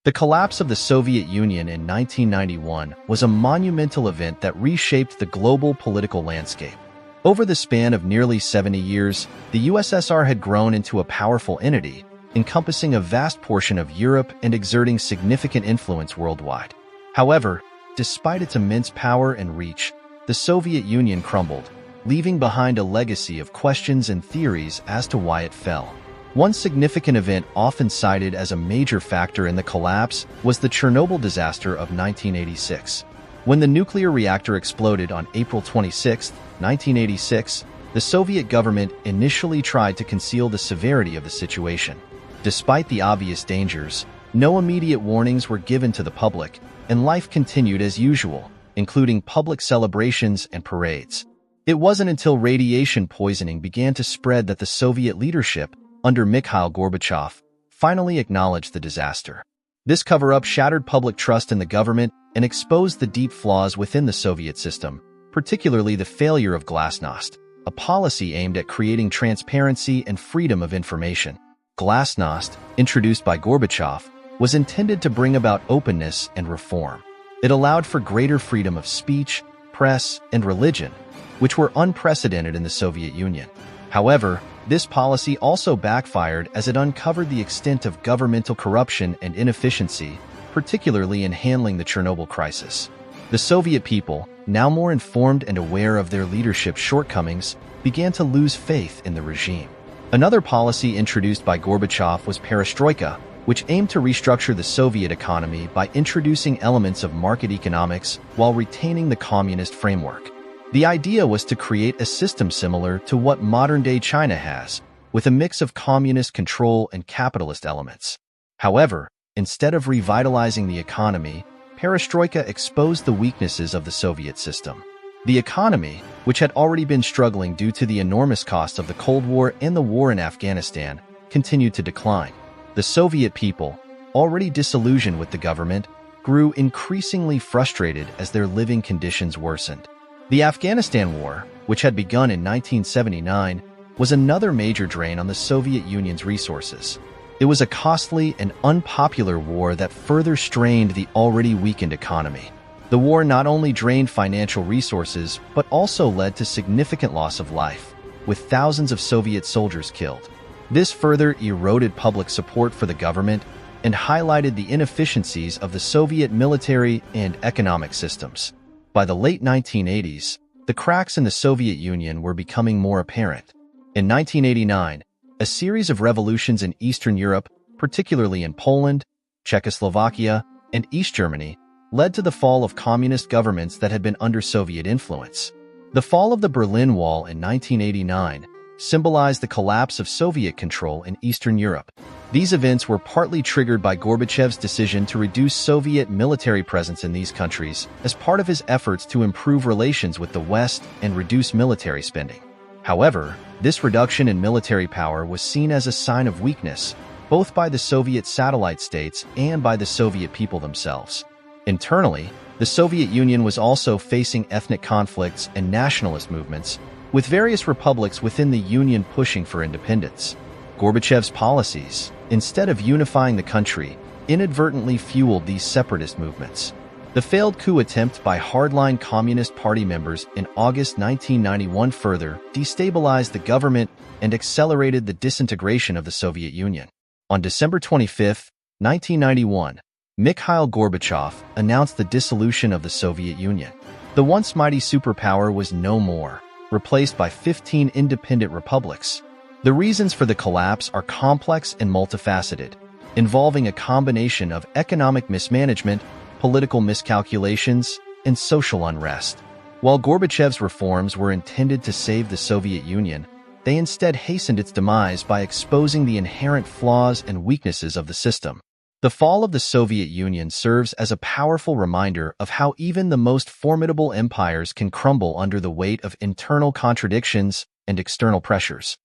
The collapse of the Soviet Union in 1991 was a monumental event that reshaped the global political landscape. Over the span of nearly 70 years, the USSR had grown into a powerful entity, encompassing a vast portion of Europe and exerting significant influence worldwide. However, despite its immense power and reach, the Soviet Union crumbled, leaving behind a legacy of questions and theories as to why it fell. One significant event often cited as a major factor in the collapse was the Chernobyl disaster of 1986. When the nuclear reactor exploded on April 26, 1986, the Soviet government initially tried to conceal the severity of the situation. Despite the obvious dangers, no immediate warnings were given to the public, and life continued as usual, including public celebrations and parades. It wasn't until radiation poisoning began to spread that the Soviet leadership, under Mikhail Gorbachev, finally acknowledged the disaster. This cover-up shattered public trust in the government and exposed the deep flaws within the Soviet system, particularly the failure of glasnost, a policy aimed at creating transparency and freedom of information. Glasnost, introduced by Gorbachev, was intended to bring about openness and reform. It allowed for greater freedom of speech, press, and religion, which were unprecedented in the Soviet Union. However, this policy also backfired as it uncovered the extent of governmental corruption and inefficiency, particularly in handling the Chernobyl crisis. The Soviet people, now more informed and aware of their leadership's shortcomings, began to lose faith in the regime. Another policy introduced by Gorbachev was perestroika, which aimed to restructure the Soviet economy by introducing elements of market economics while retaining the communist framework. The idea was to create a system similar to what modern-day China has, with a mix of communist control and capitalist elements. However, instead of revitalizing the economy, perestroika exposed the weaknesses of the Soviet system. The economy, which had already been struggling due to the enormous costs of the Cold War and the war in Afghanistan, continued to decline. The Soviet people, already disillusioned with the government, grew increasingly frustrated as their living conditions worsened. The Afghanistan War, which had begun in 1979, was another major drain on the Soviet Union's resources. It was a costly and unpopular war that further strained the already weakened economy. The war not only drained financial resources, but also led to significant loss of life, with thousands of Soviet soldiers killed. This further eroded public support for the government and highlighted the inefficiencies of the Soviet military and economic systems. By the late 1980s, the cracks in the Soviet Union were becoming more apparent. In 1989, a series of revolutions in Eastern Europe, particularly in Poland, Czechoslovakia, and East Germany, led to the fall of communist governments that had been under Soviet influence. The fall of the Berlin Wall in 1989 symbolized the collapse of Soviet control in Eastern Europe. These events were partly triggered by Gorbachev's decision to reduce Soviet military presence in these countries as part of his efforts to improve relations with the West and reduce military spending. However, this reduction in military power was seen as a sign of weakness, both by the Soviet satellite states and by the Soviet people themselves. Internally, the Soviet Union was also facing ethnic conflicts and nationalist movements, with various republics within the Union pushing for independence. Gorbachev's policies, instead of unifying the country, inadvertently fueled these separatist movements. The failed coup attempt by hardline Communist Party members in August 1991 further destabilized the government and accelerated the disintegration of the Soviet Union. On December 25, 1991, Mikhail Gorbachev announced the dissolution of the Soviet Union. The once mighty superpower was no more, replaced by 15 independent republics. The reasons for the collapse are complex and multifaceted, involving a combination of economic mismanagement, political miscalculations, and social unrest. While Gorbachev's reforms were intended to save the Soviet Union, they instead hastened its demise by exposing the inherent flaws and weaknesses of the system. The fall of the Soviet Union serves as a powerful reminder of how even the most formidable empires can crumble under the weight of internal contradictions and external pressures.